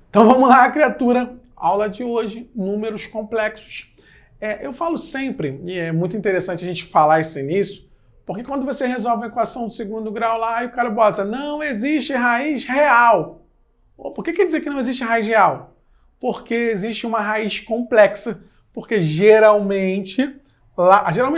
Então vamos lá, criatura. Aula de hoje, números complexos. Eu falo sempre, e é muito interessante a gente falar esse início, porque quando você resolve a equação do segundo grau lá, e o cara bota, não existe raiz real. Por que quer dizer que não existe raiz real? Porque existe uma raiz complexa, porque geralmente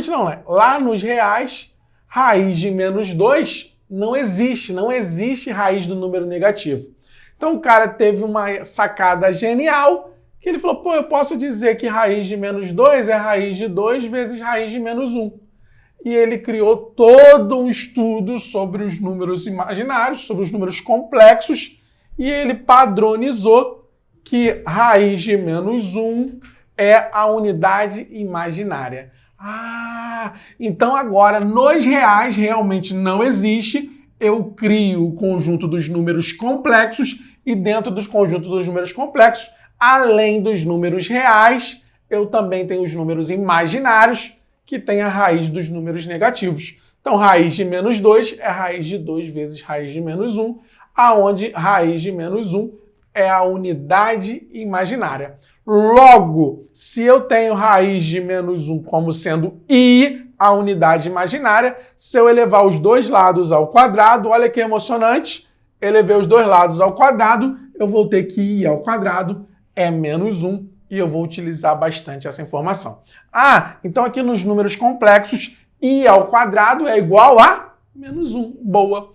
não, né? Lá nos reais, raiz de menos 2 não existe raiz do número negativo. Então o cara teve uma sacada genial, que ele falou, eu posso dizer que raiz de menos 2 é raiz de 2 vezes raiz de menos 1. E ele criou todo um estudo sobre os números imaginários, sobre os números complexos, e ele padronizou que raiz de menos 1 é a unidade imaginária. Então agora nos reais realmente não existe, eu crio o conjunto dos números complexos e dentro dos conjuntos dos números complexos, além dos números reais, eu também tenho os números imaginários, que tem a raiz dos números negativos. Então, raiz de menos 2 é raiz de 2 vezes raiz de menos 1, aonde raiz de menos 1 é a unidade imaginária. Logo, se eu tenho raiz de menos 1 como sendo i, a unidade imaginária, se eu elevar os dois lados ao quadrado, olha que emocionante, elevei os dois lados ao quadrado, eu vou ter que i ao quadrado é menos 1 e eu vou utilizar bastante essa informação. Então aqui nos números complexos, i ao quadrado é igual a menos 1. Boa.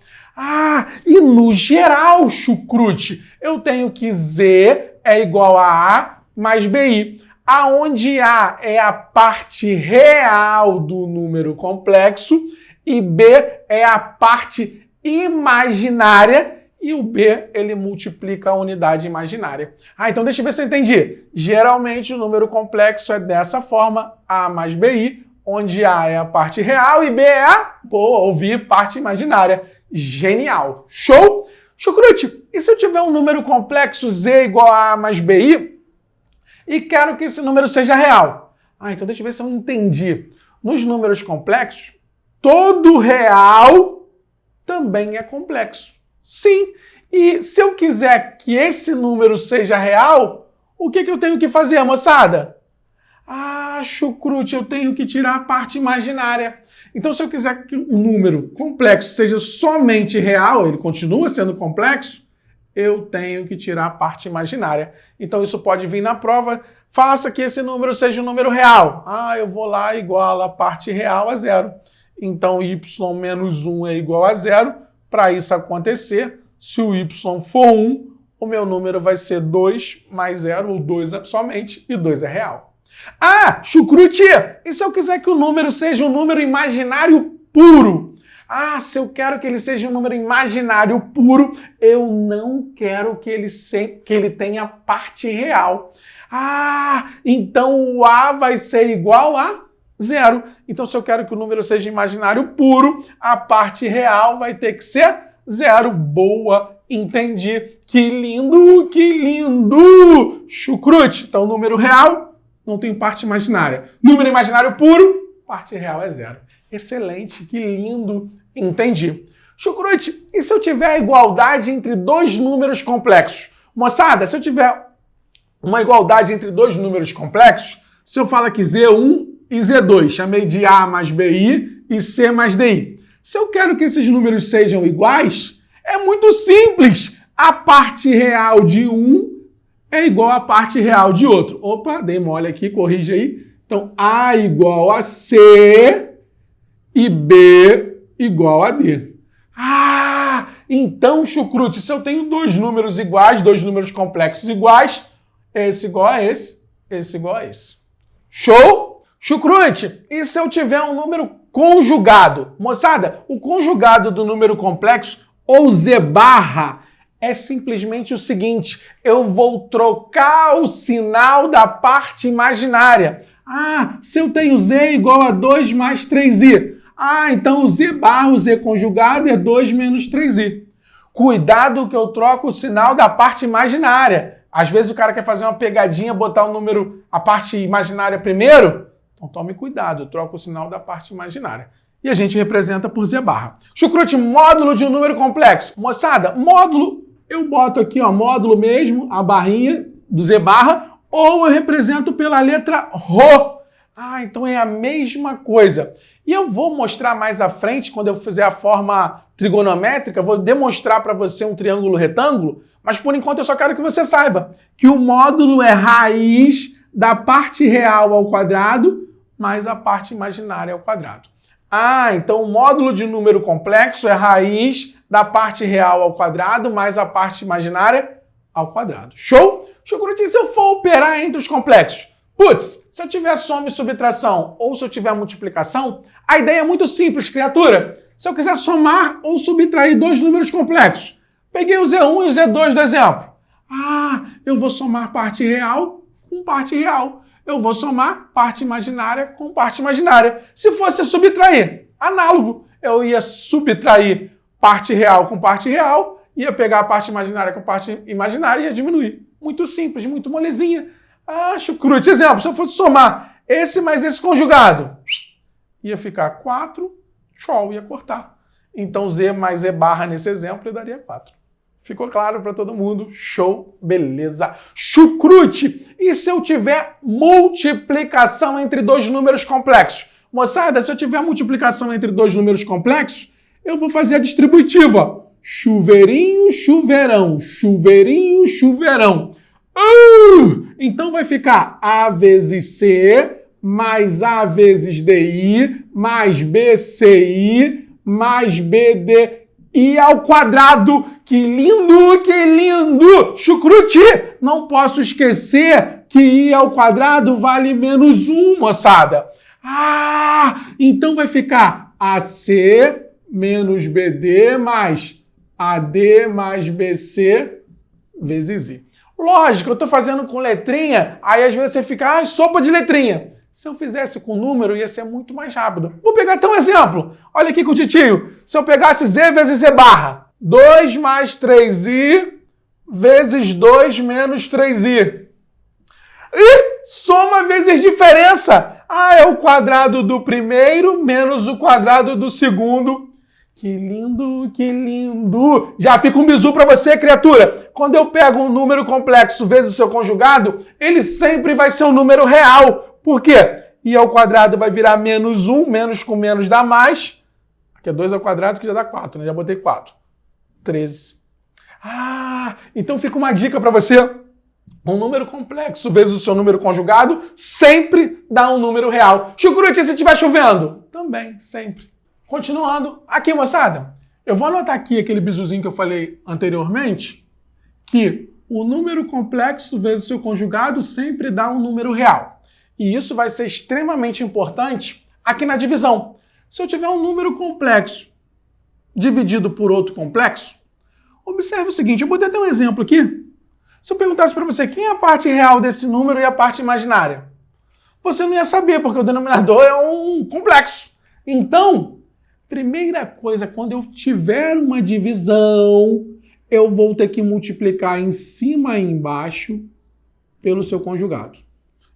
E no geral, chucrute, eu tenho que z é igual a mais bi, aonde a é a parte real do número complexo e b é a parte imaginária e o b ele multiplica a unidade imaginária. Então deixa eu ver se eu entendi. Geralmente o número complexo é dessa forma, a mais bi, onde a é a parte real e b é a, parte imaginária. Genial. Show? Chucrute, e se eu tiver um número complexo z igual a mais bi e quero que esse número seja real? Então deixa eu ver se eu entendi. Nos números complexos, todo real também é complexo. Sim. E se eu quiser que esse número seja real, o que eu tenho que fazer, moçada? Chucrute, eu tenho que tirar a parte imaginária. Então, se eu quiser que um número complexo seja somente real, ele continua sendo complexo, eu tenho que tirar a parte imaginária. Então, isso pode vir na prova. Faça que esse número seja um número real. Eu vou lá e igualo a parte real a 0. Então, y menos 1 é igual a 0. Para isso acontecer, se o y for 1, o meu número vai ser 2 mais 0, ou 2 somente, e 2 é real. Chucrute, e se eu quiser que o número seja um número imaginário puro? Se eu quero que ele seja um número imaginário puro, eu não quero que ele tenha parte real. Então o a vai ser igual a 0. Então, se eu quero que o número seja imaginário puro, a parte real vai ter que ser 0. Boa, entendi. Que lindo, que lindo! Chucrute, então número real não tem parte imaginária. Número imaginário puro, parte real é 0. Excelente, que lindo, entendi. Chucrute, e se eu tiver a igualdade entre dois números complexos? Moçada, se eu tiver uma igualdade entre dois números complexos, se eu falo aqui Z1 e Z2, chamei de A mais BI e C mais DI. Se eu quero que esses números sejam iguais, é muito simples. A parte real de um é igual à parte real de outro. Opa, dei mole aqui, corrige aí. Então, A igual a C e B igual a D. Então, chucrute, se eu tenho dois números iguais, dois números complexos iguais, esse igual a esse igual a esse. Show? Chucrute, e se eu tiver um número conjugado? Moçada, o conjugado do número complexo, ou Z barra, é simplesmente o seguinte, eu vou trocar o sinal da parte imaginária. Se eu tenho Z igual a 2 mais 3i. Então o Z barra, o Z conjugado, é 2 menos 3i. Cuidado que eu troco o sinal da parte imaginária. Às vezes o cara quer fazer uma pegadinha, botar o número, a parte imaginária primeiro. Então tome cuidado, troca o sinal da parte imaginária. E a gente representa por Z barra. Chucrute, módulo de um número complexo. Moçada, módulo eu boto aqui, ó, módulo mesmo, a barrinha do Z barra, ou eu represento pela letra Rho. Ah, então é a mesma coisa. E eu vou mostrar mais à frente, quando eu fizer a forma trigonométrica, vou demonstrar para você um triângulo retângulo, mas por enquanto eu só quero que você saiba que o módulo é raiz da parte real ao quadrado mais a parte imaginária ao quadrado. Ah, então o módulo de número complexo é raiz da parte real ao quadrado mais a parte imaginária ao quadrado. Show? Chucrutinho, se eu for operar entre os complexos, putz, se eu tiver soma e subtração ou se eu tiver multiplicação, a ideia é muito simples, criatura. Se eu quiser somar ou subtrair dois números complexos, peguei o Z1 e o Z2 do exemplo. Ah, eu vou somar parte real com parte real. Eu vou somar parte imaginária com parte imaginária. Se fosse subtrair, análogo. Eu ia subtrair parte real com parte real, ia pegar a parte imaginária com parte imaginária e ia diminuir. Muito simples, muito molezinha. Ah, chucrute. Exemplo, se eu fosse somar esse mais esse conjugado, ia ficar 4, tchau, ia cortar. Então Z mais Z barra nesse exemplo daria 4. Ficou claro para todo mundo? Show, beleza. Chucrute! E se eu tiver multiplicação entre dois números complexos? Moçada, se eu tiver multiplicação entre dois números complexos, eu vou fazer a distributiva. Chuveirinho, chuveirão. Chuveirinho, chuveirão. Então vai ficar A vezes C mais A vezes DI mais BCI mais BDI ao quadrado. Que lindo, que lindo! Chucrute! Não posso esquecer que I ao quadrado vale menos 1, moçada. Ah, então vai ficar AC menos BD mais AD mais BC vezes I. Lógico, eu estou fazendo com letrinha, aí às vezes você fica, sopa de letrinha. Se eu fizesse com número, ia ser muito mais rápido. Vou pegar até um exemplo. Olha aqui com o titinho. Se eu pegasse Z vezes Z barra, 2 mais 3i vezes 2 menos 3i. E soma vezes diferença. Ah, é o quadrado do primeiro menos o quadrado do segundo. Que lindo, que lindo. Já fica um bizu para você, criatura. Quando eu pego um número complexo vezes o seu conjugado, ele sempre vai ser um número real. Por quê? I ao quadrado vai virar menos 1, menos com menos dá mais. Aqui é 2 ao quadrado que já dá 4, né? Já botei 4. 13. Ah, então fica uma dica para você. Um número complexo vezes o seu número conjugado sempre dá um número real. Chucrute, se estiver chovendo? Também, sempre. Continuando, aqui, moçada, eu vou anotar aqui aquele bizuzinho que eu falei anteriormente, que o número complexo vezes o seu conjugado sempre dá um número real. E isso vai ser extremamente importante aqui na divisão. Se eu tiver um número complexo dividido por outro complexo, observe o seguinte, eu botei até um exemplo aqui. Se eu perguntasse para você quem é a parte real desse número e a parte imaginária, você não ia saber, porque o denominador é um complexo. Então, primeira coisa, quando eu tiver uma divisão, eu vou ter que multiplicar em cima e embaixo pelo seu conjugado.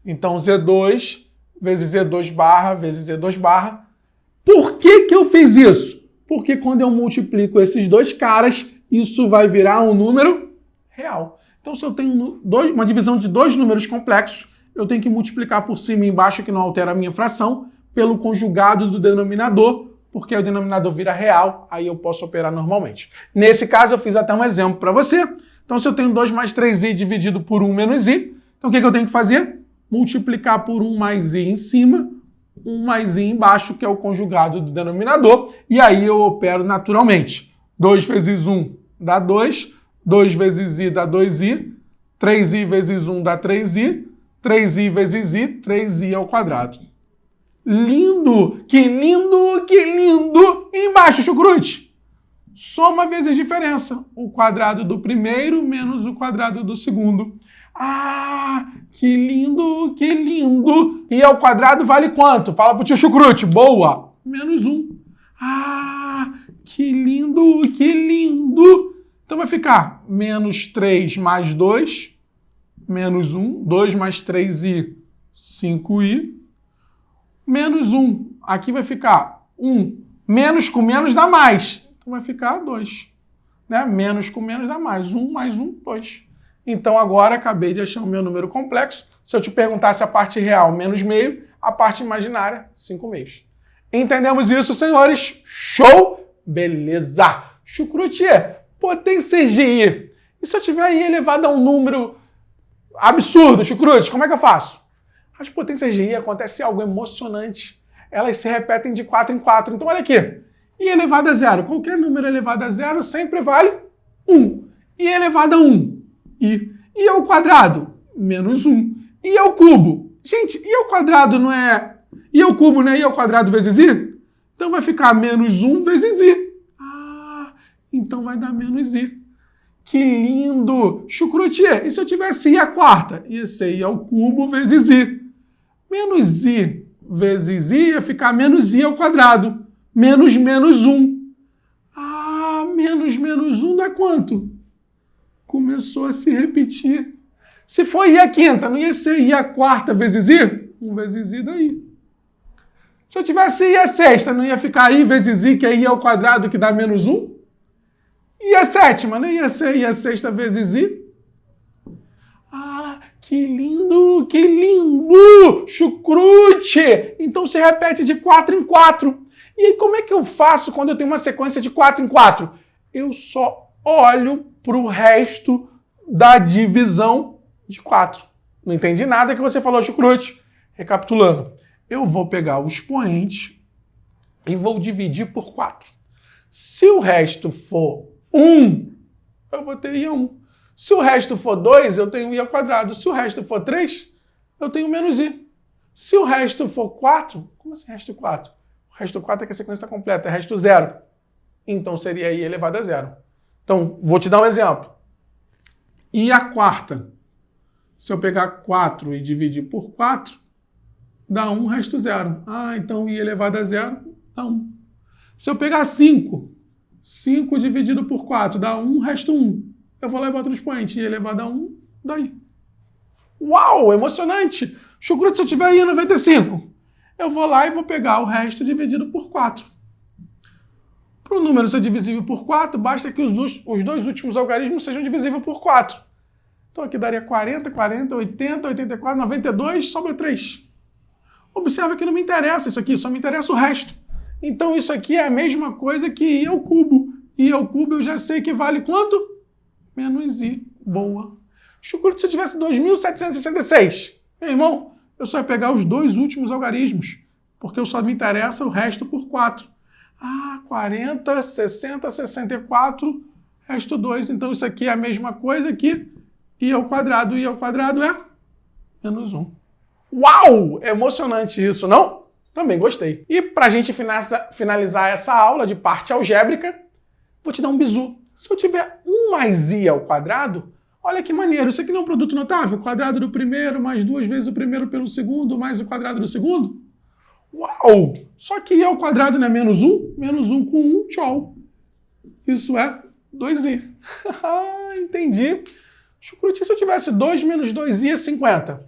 Então, Z2 vezes Z2 barra vezes Z2 barra. Por que que eu fiz isso? Porque quando eu multiplico esses dois caras, isso vai virar um número real. Então, se eu tenho uma divisão de dois números complexos, eu tenho que multiplicar por cima e embaixo, que não altera a minha fração, pelo conjugado do denominador, porque o denominador vira real, aí eu posso operar normalmente. Nesse caso, eu fiz até um exemplo para você. Então, se eu tenho 2 mais 3i dividido por 1 menos i, então o que eu tenho que fazer? Multiplicar por 1 mais i em cima, 1 mais i embaixo, que é o conjugado do denominador, e aí eu opero naturalmente. 2 vezes 1 dá 2, 2 vezes i dá 2i, 3i vezes 1 dá 3i, 3i vezes i, 3i ao quadrado. Lindo! Que lindo! Que lindo! E embaixo, chucrute. Soma vezes diferença. O quadrado do primeiro menos o quadrado do segundo. Ah, que lindo! Que lindo! E ao quadrado vale quanto? Fala pro tio chucrute. Boa! Menos 1. Ah, que lindo! Que lindo! Então vai ficar menos 3 mais 2, menos 1. 2 mais 3i, 5i. Menos 1. Aqui vai ficar 1. Menos com menos dá mais. Então vai ficar 2. né? Menos com menos dá mais. 2. Então agora acabei de achar o meu número complexo. Se eu te perguntasse a parte real, menos meio, a parte imaginária, 5 meios. Entendemos isso, senhores? Show? Beleza! Chucrute, potência GI. E se eu tiver aí elevado a um número absurdo, Chucrute, como é que eu faço? As potências GI acontece algo emocionante. Elas se repetem de 4 em 4. Então olha aqui. I elevado a 0. Qualquer número elevado a 0 sempre vale 1. I elevado a 1. I. I ao quadrado? Menos 1. I ao cubo? Gente, I ao quadrado não é... I ao cubo não é I ao quadrado vezes I? Então vai ficar menos 1 vezes I. Ah, então vai dar menos I. Que lindo! Chucrute, e se eu tivesse I à quarta? Ia ser I ao cubo vezes I. Menos I vezes I ia ficar menos I ao quadrado. Menos 1. Ah, menos 1 dá quanto? Começou a se repetir. Se for I à quinta, não ia ser I à quarta vezes I? 1 vezes I daí. Se eu tivesse I à sexta, não ia ficar I vezes I, que é I ao quadrado, que dá menos 1? E a sétima, não ia ser I à sexta vezes I? Ah, que lindo, que lindo! Chucrute! Então se repete de 4 em 4. E aí como é que eu faço quando eu tenho uma sequência de 4 em 4? Eu só olho para o resto da divisão de 4. Não entendi nada que você falou, Chucrute. Recapitulando, eu vou pegar o expoente e vou dividir por 4. Se o resto for 1, eu vou ter I a 1. Se o resto for 2, eu tenho I ao quadrado. Se o resto for 3, eu tenho menos I. Se o resto for 4, como assim resto 4? O resto 4 é que a sequência está completa, é resto 0. Então seria I elevado a 0. Então, vou te dar um exemplo. I à quarta. Se eu pegar 4 e dividir por 4, dá 1, resto 0. Ah, então I elevado a 0 dá 1. Se eu pegar 5, 5 dividido por 4 dá 1, resto 1. Eu vou lá e boto no expoente. I elevado a 1, daí. Uau, emocionante! Chucrute, se eu tiver I a 95, eu vou lá e vou pegar o resto dividido por 4. Para o número ser divisível por 4, basta que os dois últimos algarismos sejam divisíveis por 4. Então aqui daria 40, 40, 80, 84, 92, sobra 3. Observa que não me interessa isso aqui, só me interessa o resto. Então isso aqui é a mesma coisa que I ao cubo. I ao cubo eu já sei que vale quanto? Menos I. Boa. Chucrute, se eu tivesse 2.766, meu irmão, eu só ia pegar os dois últimos algarismos, porque eu só me interessa o resto por 4. Ah, 40, 60, 64, resto 2. Então isso aqui é a mesma coisa que I ao quadrado. I ao quadrado é menos 1. Uau! É emocionante isso, não? Também gostei. E para a gente finalizar essa aula de parte algébrica, vou te dar um bizu. Se eu tiver 1 mais I ao quadrado, olha que maneiro. Isso aqui não é um produto notável? O quadrado do primeiro mais 2 vezes o primeiro pelo segundo mais o quadrado do segundo? Uau! Só que I ao quadrado não é menos 1? Menos 1 com 1, tchau. Isso é 2I. Entendi. Chucrute, se eu tivesse 2 menos 2I é 50.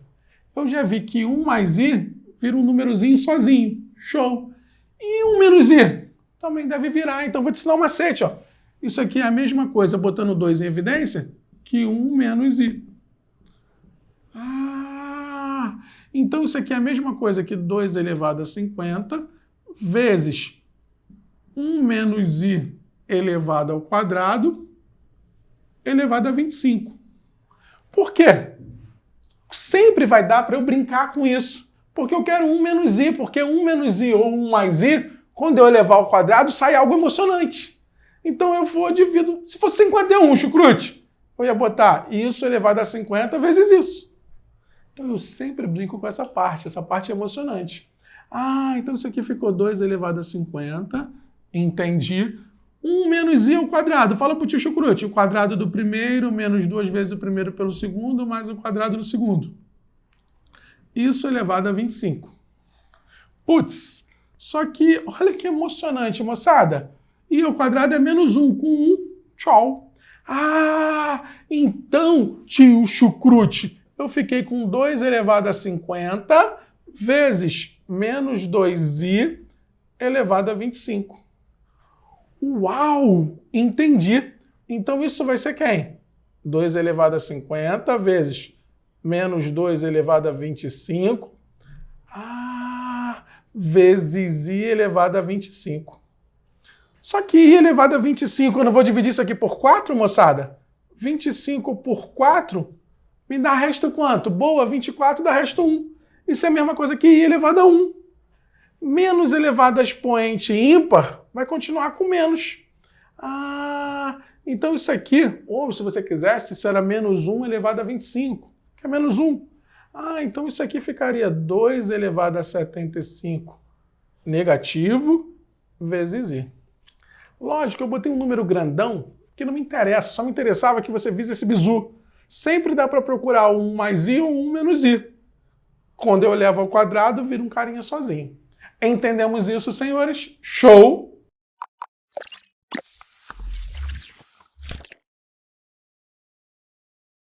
Eu já vi que 1 mais I vira um númerozinho sozinho. Show. E 1 menos I também deve virar. Então vou te ensinar um macete, ó. Isso aqui é a mesma coisa, botando 2 em evidência, que 1 menos I. Ah, então isso aqui é a mesma coisa que 2 elevado a 50 vezes 1 menos I elevado ao quadrado elevado a 25. Por quê? Sempre vai dar para eu brincar com isso. Porque eu quero 1 menos I, porque 1 menos I ou 1 mais I, quando eu elevar ao quadrado, sai algo emocionante. Então eu vou divido. Se fosse 51, Chucrute, eu ia botar isso elevado a 50 vezes isso. Então eu sempre brinco com essa parte é emocionante. Ah, então isso aqui ficou 2 elevado a 50, entendi. 1 menos I ao quadrado. Fala pro tio Chucrute, o quadrado do primeiro menos 2 vezes o primeiro pelo segundo mais o quadrado do segundo. Isso elevado a 25. Putz, só que olha que emocionante, moçada. I ao quadrado é menos 1, com 1, tchau. Ah, então, tio Chucrute, eu fiquei com 2 elevado a 50 vezes menos 2i elevado a 25. Uau, entendi. Então isso vai ser quem? 2 elevado a 50 vezes menos 2 elevado a 25, vezes I elevado a 25. Só que I elevado a 25, eu não vou dividir isso aqui por 4, moçada? 25 por 4 me dá resto quanto? Boa, 24 dá resto 1. Isso é a mesma coisa que I elevado a 1. Menos elevado a expoente ímpar vai continuar com menos. Então isso aqui, ou se você quisesse, isso era menos 1 elevado a 25, que é menos 1. Então isso aqui ficaria 2 elevado a 75 negativo vezes I. Lógico, eu botei um número grandão, que não me interessa, só me interessava que você visse esse bizu. Sempre dá para procurar 1 mais I ou 1 menos I. Quando eu levo ao quadrado, vira um carinha sozinho. Entendemos isso, senhores? Show!